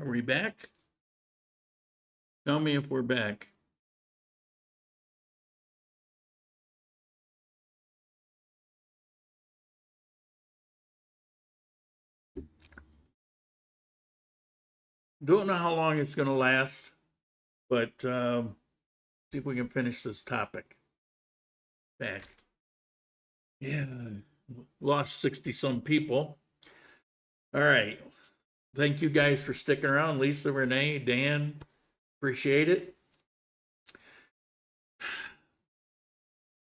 Are we back? Tell me if we're back. Don't know how long it's going to last, but see if we can finish this topic. Back. Yeah, lost 60 some people. All right. Thank you guys for sticking around. Lisa, Renee, Dan, appreciate it.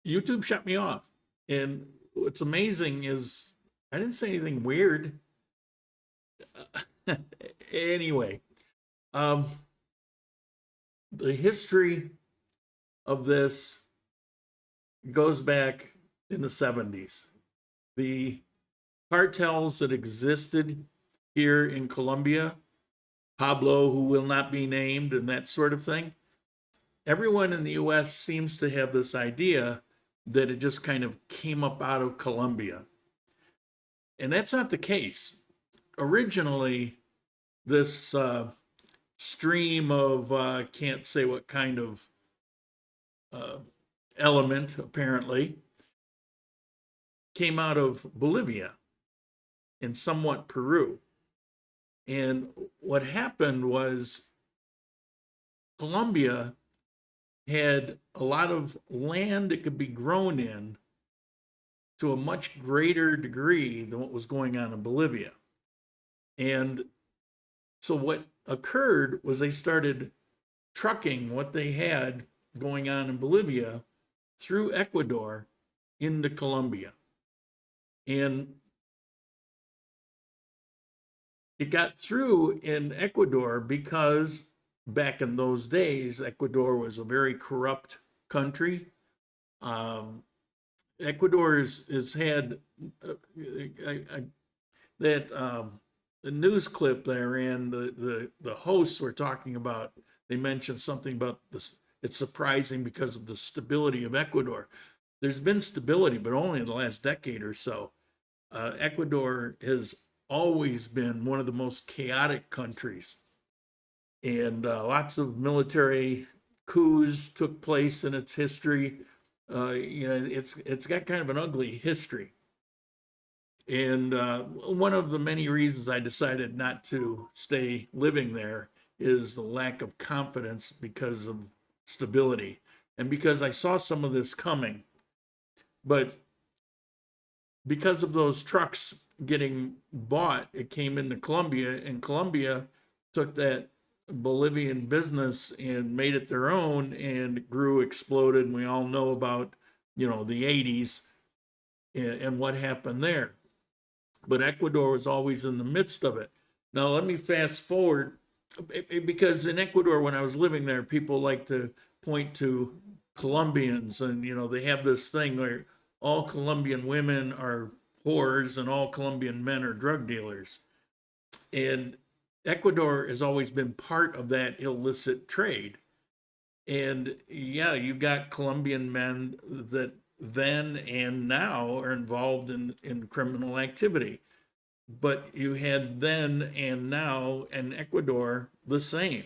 YouTube shut me off. And what's amazing is I didn't say anything weird. Anyway, the history of this goes back in the 70s. The cartels that existed here in Colombia, Pablo, who will not be named, and that sort of thing. Everyone in the US seems to have this idea that it just kind of came up out of Colombia. And that's not the case. Originally, this stream of can't say what kind of element, apparently, came out of Bolivia and somewhat Peru. And what happened was Colombia had a lot of land that could be grown in to a much greater degree than what was going on in Bolivia. And so what occurred was they started trucking what they had going on in Bolivia through Ecuador into Colombia. And it got through in Ecuador because back in those days, Ecuador was a very corrupt country. Ecuador has had the news clip there, and the hosts were talking about, they mentioned something about this. It's surprising because of the stability of Ecuador. There's been stability, but only in the last decade or so. Ecuador has always been one of the most chaotic countries, and lots of military coups took place in its history. It's got kind of an ugly history. And one of the many reasons I decided not to stay living there is the lack of confidence because of stability and because I saw some of this coming. But because of those trucks getting bought, it came into Colombia, and Colombia took that Bolivian business and made it their own, and it grew, exploded, and we all know about, the 80s and what happened there. But Ecuador was always in the midst of it. Now, let me fast forward, because in Ecuador, when I was living there, people like to point to Colombians, and, they have this thing where all Colombian women are whores and all Colombian men are drug dealers. And Ecuador has always been part of that illicit trade. And yeah, you've got Colombian men that then and now are involved in criminal activity. But you had then and now in Ecuador the same.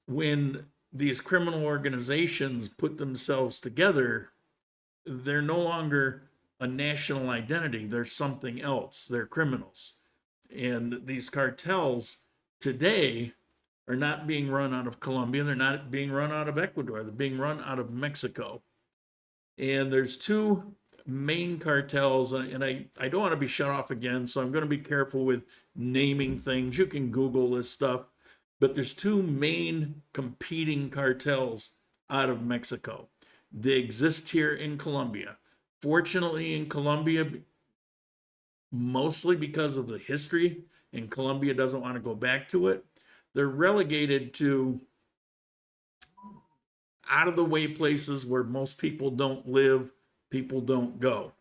When these criminal organizations put themselves together, they're no longer a national identity. They're something else. They're criminals. And these cartels today are not being run out of Colombia. They're not being run out of Ecuador. They're being run out of Mexico. And there's two main cartels, and I don't want to be shut off again, so I'm going to be careful with naming things. You can Google this stuff. But there's two main competing cartels out of Mexico. They exist here in Colombia. Fortunately, in Colombia, mostly because of the history, and Colombia doesn't want to go back to it, they're relegated to out of the way places where most people don't live, people don't go.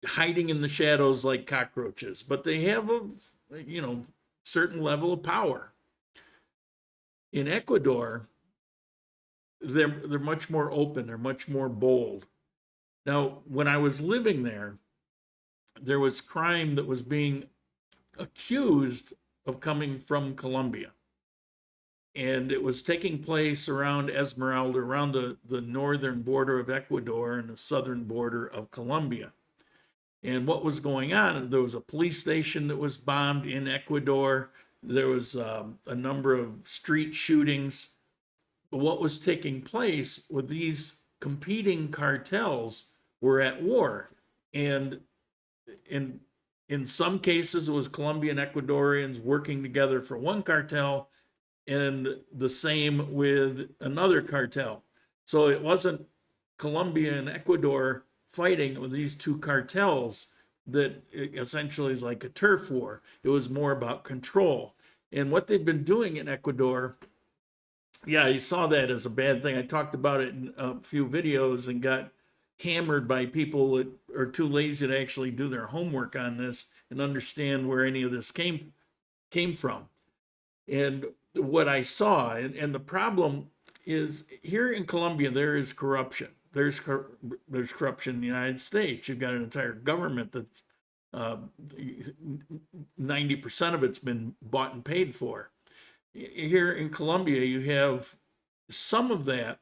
Hiding in the shadows like cockroaches, but they have a certain level of power. In Ecuador, they're much more open, they're much more bold. Now, when I was living there, there was crime that was being accused of coming from Colombia. And it was taking place around Esmeralda, around the northern border of Ecuador and the southern border of Colombia. And what was going on, there was a police station that was bombed in Ecuador. There was a number of street shootings. But what was taking place with these competing cartels were at war. And in some cases, it was Colombian Ecuadorians working together for one cartel, and the same with another cartel. So it wasn't Colombia and Ecuador fighting with these two cartels that essentially is like a turf war. It was more about control. And what they've been doing in Ecuador, yeah, you saw that as a bad thing. I talked about it in a few videos and got hammered by people that are too lazy to actually do their homework on this and understand where any of this came from. And what I saw, and the problem is here in Colombia, there is corruption. There's corruption in the United States. You've got an entire government that's 90% of it's been bought and paid for. Here in Colombia, you have some of that,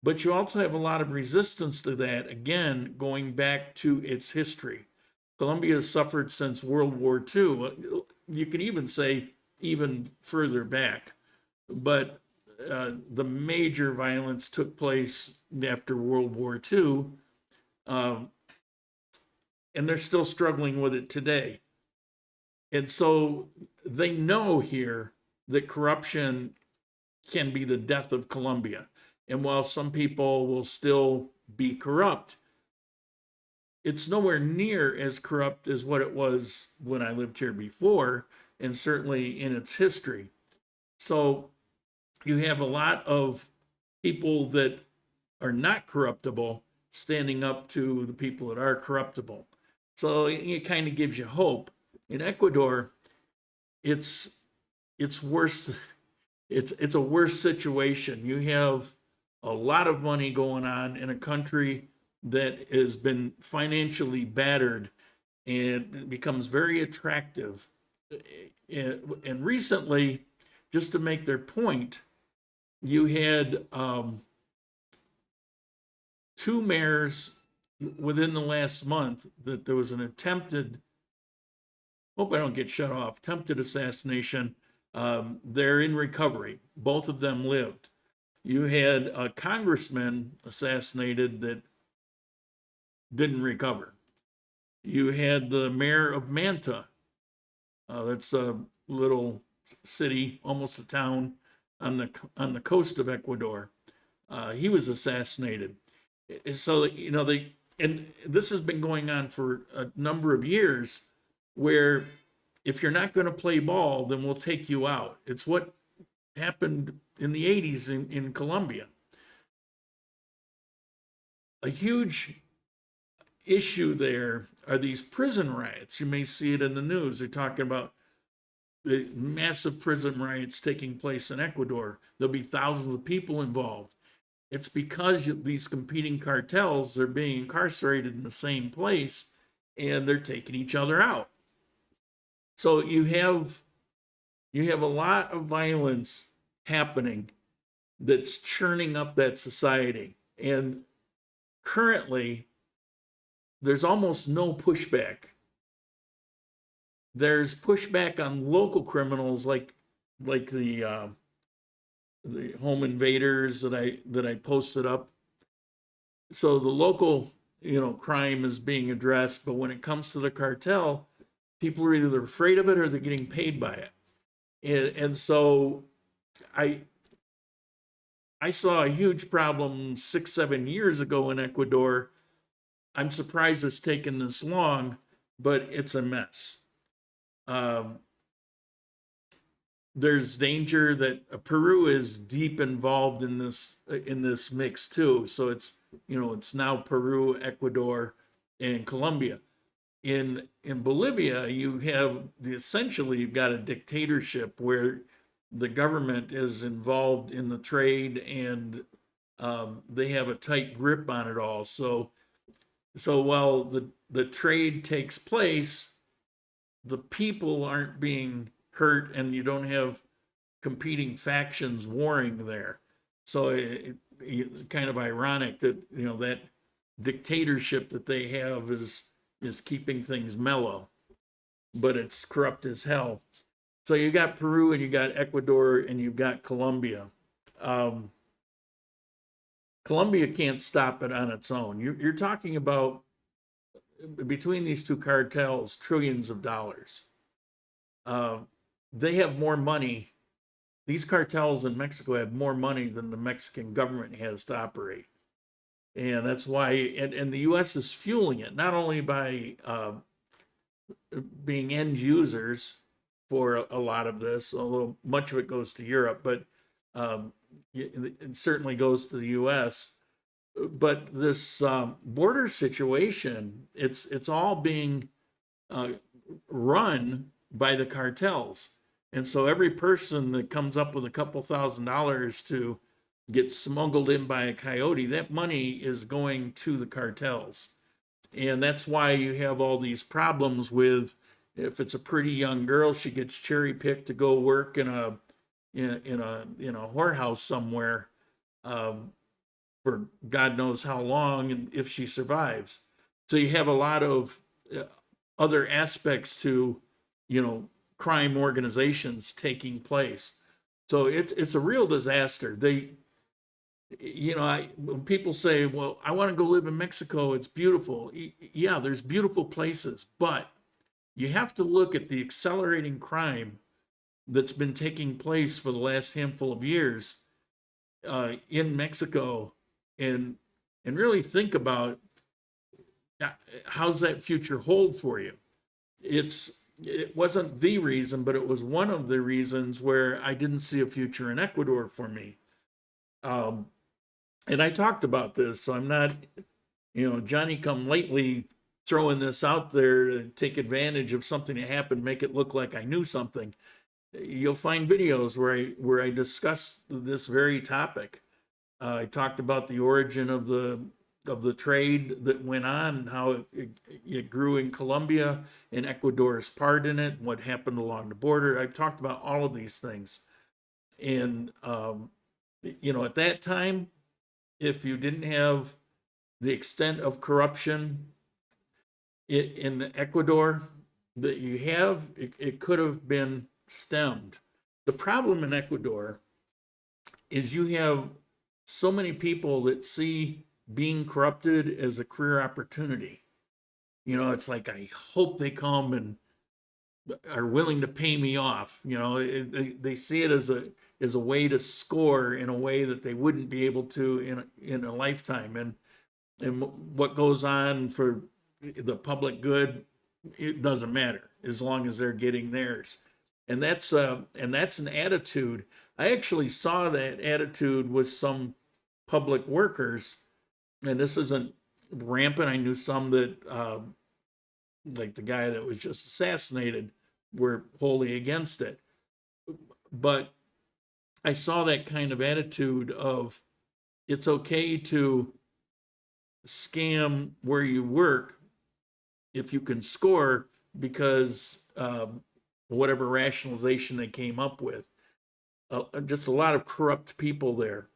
but you also have a lot of resistance to that, again, going back to its history. Colombia has suffered since World War II. You can even say even further back, but the major violence took place after World War II, and they're still struggling with it today. And so they know here that corruption can be the death of Colombia. And while some people will still be corrupt, it's nowhere near as corrupt as what it was when I lived here before, and certainly in its history. So you have a lot of people that are not corruptible standing up to the people that are corruptible. So it kind of gives you hope. In Ecuador, it's worse. It's a worse situation. You have a lot of money going on in a country that has been financially battered, and it becomes very attractive. And recently, just to make their point, you had two mayors within the last month that there was an attempted, hope I don't get shut off, attempted assassination. They're in recovery. Both of them lived. You had a congressman assassinated that didn't recover. You had the mayor of Manta. That's a little city, almost a town on the coast of Ecuador. He was assassinated. So, and this has been going on for a number of years, where if you're not going to play ball, then we'll take you out. It's what happened in the 80s in Colombia. A huge issue there are these prison riots. You may see it in the news. They're talking about the massive prison riots taking place in Ecuador. There'll be thousands of people involved. It's because these competing cartels are being incarcerated in the same place, and they're taking each other out. So you have a lot of violence happening that's churning up that society. And currently, there's almost no pushback. There's pushback on local criminals like the home invaders that I posted up. So the local, crime is being addressed, but when it comes to the cartel, people are either afraid of it or they're getting paid by it. And so I saw a huge problem 6-7 years ago in Ecuador. I'm surprised it's taken this long, but it's a mess. There's danger that Peru is deep involved in this mix too. So it's now Peru, Ecuador, and Colombia. In Bolivia, you have essentially you've got a dictatorship where the government is involved in the trade, and they have a tight grip on it all. So while the trade takes place, the people aren't being hurt and you don't have competing factions warring there. So it's kind of ironic that, you know, that dictatorship that they have is keeping things mellow, but it's corrupt as hell. So you got Peru and you got Ecuador and you've got Colombia. Colombia can't stop it on its own. You're talking about, between these two cartels, trillions of dollars. They have more money. These cartels in Mexico have more money than the Mexican government has to operate. And that's why, and the U.S. is fueling it, not only by being end users for a lot of this, although much of it goes to Europe, but it certainly goes to the U.S. But this border situation, it's all being run by the cartels. And so every person that comes up with a couple $1,000s to get smuggled in by a coyote, that money is going to the cartels. And that's why you have all these problems with, if it's a pretty young girl, she gets cherry picked to go work in a whorehouse somewhere for God knows how long, and if she survives. So you have a lot of other aspects to, you know, crime organizations taking place. So it's a real disaster. They, you know, when people say, well, I want to go live in Mexico, it's beautiful. Yeah, there's beautiful places, but you have to look at the accelerating crime that's been taking place for the last handful of years in Mexico, and really think about how's that future hold for you. It wasn't the reason, but it was one of the reasons where I didn't see a future in Ecuador for me. And I talked about this, so I'm not, you know, Johnny come lately throwing this out there to take advantage of something that happened, make it look like I knew something. You'll find videos where I discuss this very topic. I talked about the origin of the trade that went on, and how it grew in Colombia, and Ecuador's part in it, and what happened along the border. I've talked about all of these things. And, you know, at that time, if you didn't have the extent of corruption in Ecuador that you have, it could have been stemmed. The problem in Ecuador is you have so many people that see being corrupted as a career opportunity. You know, it's like, I hope they come and are willing to pay me off. You know, they see it as a way to score in a way that they wouldn't be able to in a lifetime. And what goes on for the public good, it doesn't matter as long as they're getting theirs. And that's an attitude. I actually saw that attitude with some public workers, and this isn't rampant. I knew some that, like the guy that was just assassinated, were wholly against it. But I saw that kind of attitude of, it's okay to scam where you work if you can score, because whatever rationalization they came up with. Just a lot of corrupt people there.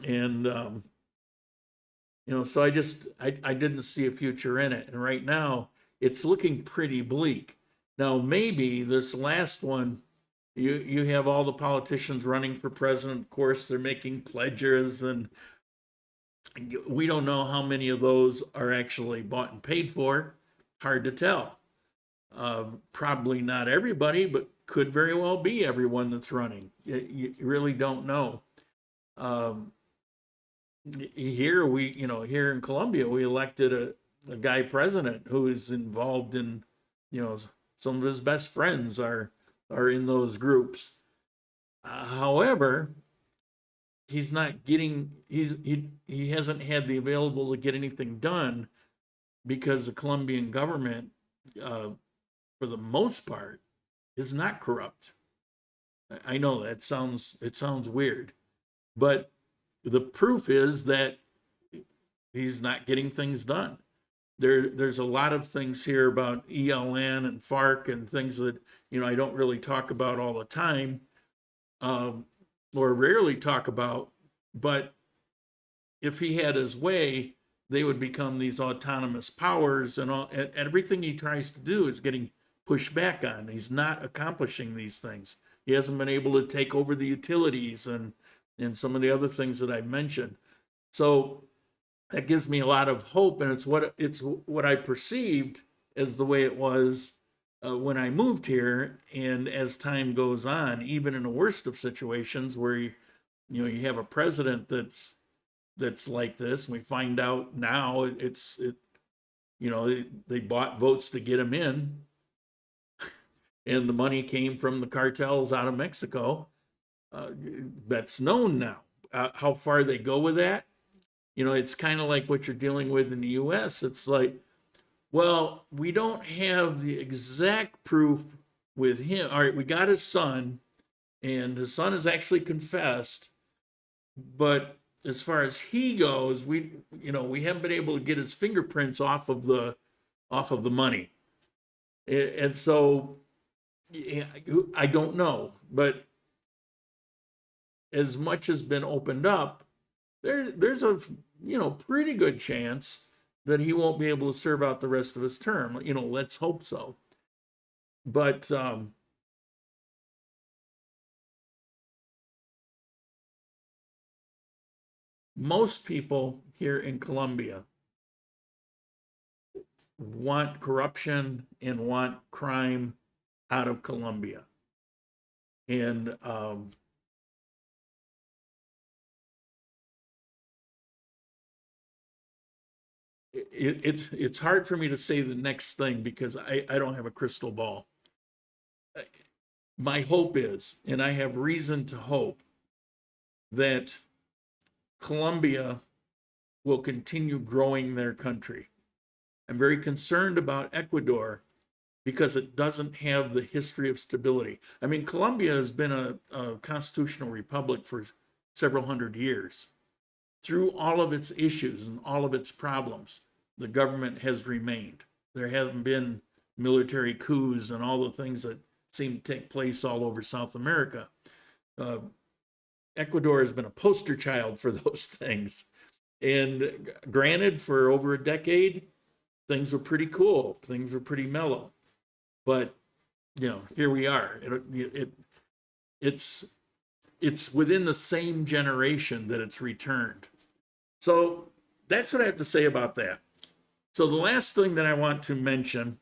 And, you know, so I didn't see a future in it. And right now, it's looking pretty bleak. Now, maybe this last one, you have all the politicians running for president. Of course, they're making pledges, and we don't know how many of those are actually bought and paid for. Hard to tell. Probably not everybody, but could very well be everyone that's running. You really don't know. Here here in Colombia, we elected a guy president who is involved in, you know, some of his best friends are in those groups. However, he's not getting, he hasn't had the available to get anything done, because the Colombian government, for the most part, is not corrupt. I know it sounds weird, but the proof is that he's not getting things done. there's a lot of things here about ELN and FARC and things that, I don't really talk about all the time, or rarely talk about. But if he had his way, they would become these autonomous powers, and everything he tries to do is getting pushed back on. He's not accomplishing these things. He hasn't been able to take over the utilities and some of the other things that I mentioned. So that gives me a lot of hope, and it's what I perceived as the way it was when I moved here. And as time goes on, even in the worst of situations where you have a president that's like this, and we find out now they bought votes to get him in, and the money came from the cartels out of Mexico. That's known now. How far they go with that, it's kind of like what you're dealing with in the U.S. It's like, well, we don't have the exact proof with him. All right, we got his son, and his son has actually confessed, but as far as he goes, we haven't been able to get his fingerprints off of the money, and so I don't know, but as much has been opened up, there's a pretty good chance that he won't be able to serve out the rest of his term. Let's hope so. But most people here in Colombia want corruption and want crime out of Colombia. And it's hard for me to say the next thing because I don't have a crystal ball. My hope is, and I have reason to hope, that Colombia will continue growing their country. I'm very concerned about Ecuador because it doesn't have the history of stability. I mean, Colombia has been a constitutional republic for several hundred years. Through all of its issues and all of its problems, the government has remained. There haven't been military coups and all the things that seem to take place all over South America. Ecuador has been a poster child for those things. And granted, for over a decade, things were pretty cool. Things were pretty mellow. But, here we are. It's within the same generation that it's returned. So that's what I have to say about that. So the last thing that I want to mention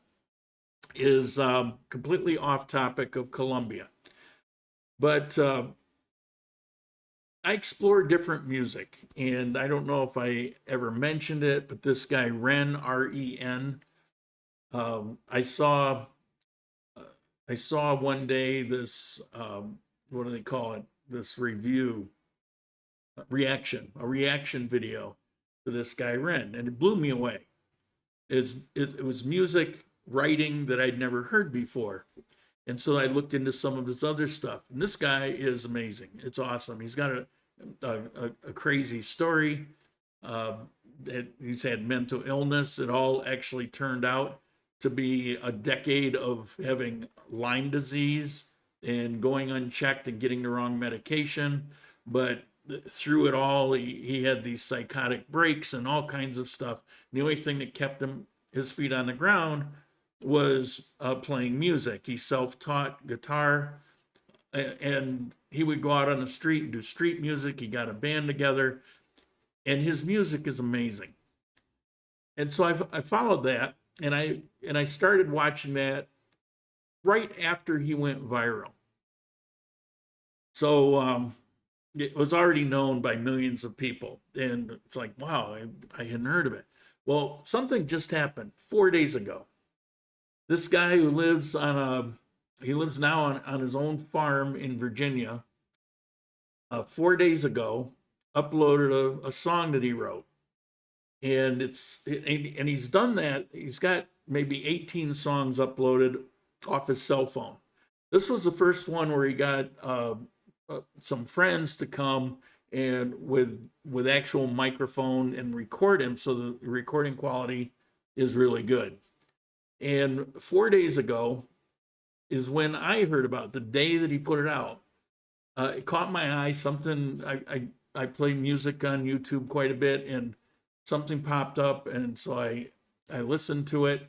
is completely off topic of Colombia. But I explore different music, and I don't know if I ever mentioned it, but this guy, Ren, R-E-N, I saw one day this, what do they call it? This review, a reaction video to this guy, Ren, and it blew me away. It was music writing that I'd never heard before. And so I looked into some of his other stuff. And this guy is amazing. It's awesome. He's got a crazy story. He's had mental illness. It all actually turned out to be a decade of having Lyme disease and going unchecked and getting the wrong medication. But through it all, he had these psychotic breaks and all kinds of stuff. And the only thing that kept his feet on the ground was playing music. He self-taught guitar, and he would go out on the street and do street music. He got a band together, and his music is amazing. And so I followed that, and I started watching that right after he went viral. So it was already known by millions of people, and it's like, wow, I hadn't heard of it. Well, something just happened 4 days ago. This guy who lives he lives now on his own farm in Virginia, 4 days ago, uploaded a song that he wrote. And he's done that. He's got maybe 18 songs uploaded off his cell phone. This was the first one where he got some friends to come and with actual microphone and record him, so the recording quality is really good. And 4 days ago is when I heard about it, the day that he put it out. It caught my eye. Something I play music on YouTube quite a bit, and something popped up, and so I listened to it.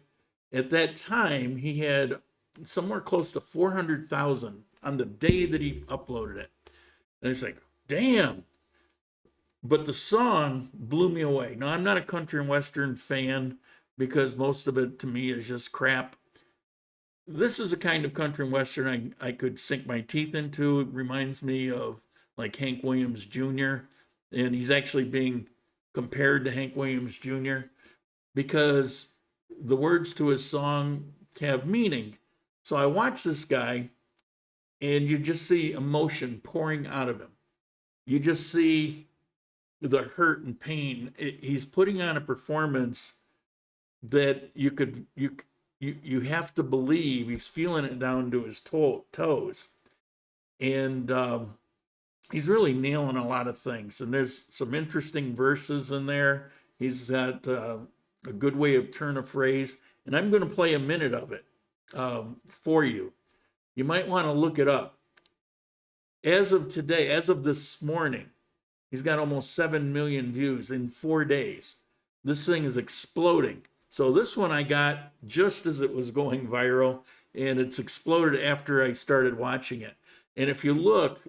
At that time, he had somewhere close to 400,000 on the day that he uploaded it, and it's like, damn. But the song blew me away. Now, I'm not a country and western fan because most of it to me is just crap. This is a kind of country and western I could sink my teeth into. It reminds me of like Hank Williams Jr. And he's actually being compared to Hank Williams Jr. because the words to his song have meaning. So I watch this guy and you just see emotion pouring out of him. You just see the hurt and pain. He's putting on a performance that you have to believe he's feeling it down to his toes. And he's really nailing a lot of things. And there's some interesting verses in there. He's got a good way of turn a phrase. And I'm going to play a minute of it for you. You might want to look it up. As of today, as of this morning, he's got almost 7 million views in 4 days. This thing is exploding. So this one I got just as it was going viral, and it's exploded after I started watching it. And if you look,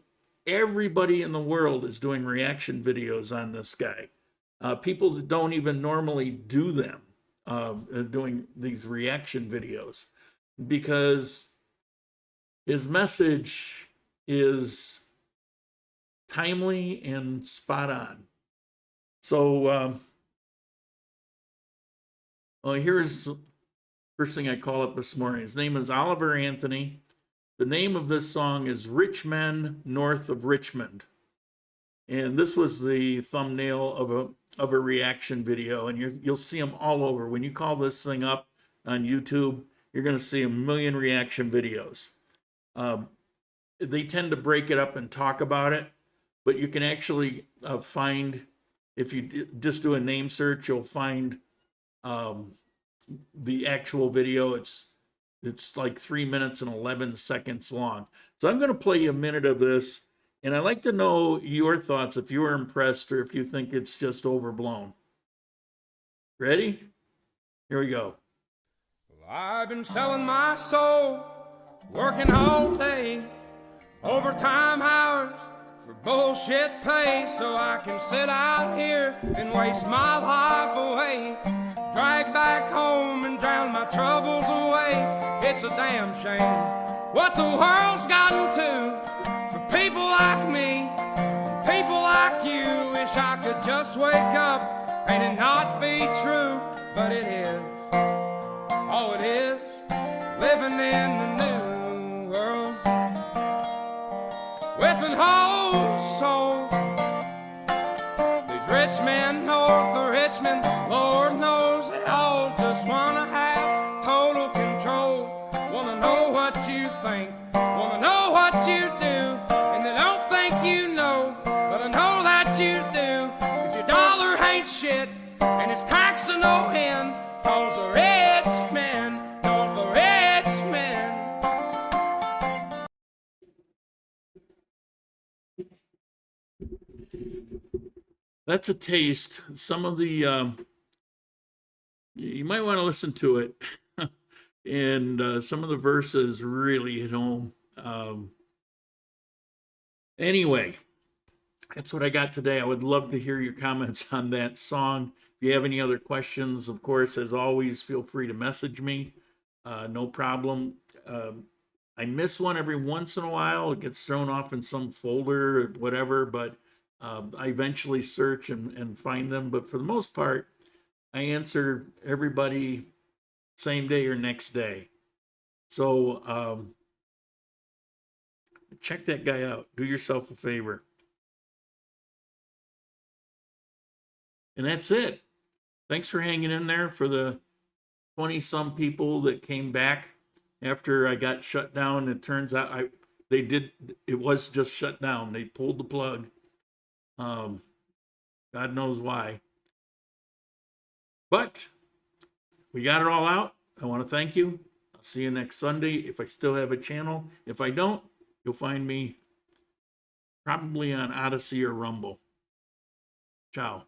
everybody in the world is doing reaction videos on this guy. People that don't even normally do them, doing these reaction videos, because his message is timely and spot on. So, here's the first thing I call up this morning. His name is Oliver Anthony. The name of this song is Rich Men North of Richmond. And this was the thumbnail of a reaction video. And you'll see them all over. When you call this thing up on YouTube, you're going to see a million reaction videos. They tend to break it up and talk about it. But you can actually find, if you just do a name search, you'll find the actual video. It's like 3 minutes and 11 seconds long. So I'm going to play you a minute of this, and I'd like to know your thoughts, if you were impressed or if you think it's just overblown. Ready? Here we go. Well, I've been selling my soul, working all day, overtime hours for bullshit pay, so I can sit out here and waste my life away, drag back home and drown my troubles away. It's a damn shame what the world's gotten to for people like me, people like you. Wish I could just wake up and it not be true, but it is. Oh, it is living in the new world with an whole soul. These rich men north of Richmond, Lord knows they all just wanna have total control. Wanna know what you think, wanna know what you do, and they don't think you know, but I know that you do, 'cause your dollar ain't shit, and it's taxed to no end, 'cause the rich men north of Richmond. That's a taste. Some of the, you might want to listen to it. And some of the verses really hit home. Anyway, that's what I got today. I would love to hear your comments on that song. If you have any other questions, of course, as always, feel free to message me. No problem. I miss one every once in a while. It gets thrown off in some folder or whatever, but I eventually search and find them. But for the most part, I answer everybody same day or next day. So check that guy out. Do yourself a favor. And that's it. Thanks for hanging in there for the 20-some people that came back after I got shut down. It turns out it was just shut down. They pulled the plug. God knows why. But we got it all out. I want to thank you. I'll see you next Sunday if I still have a channel. If I don't, you'll find me probably on Odyssey or Rumble. Ciao.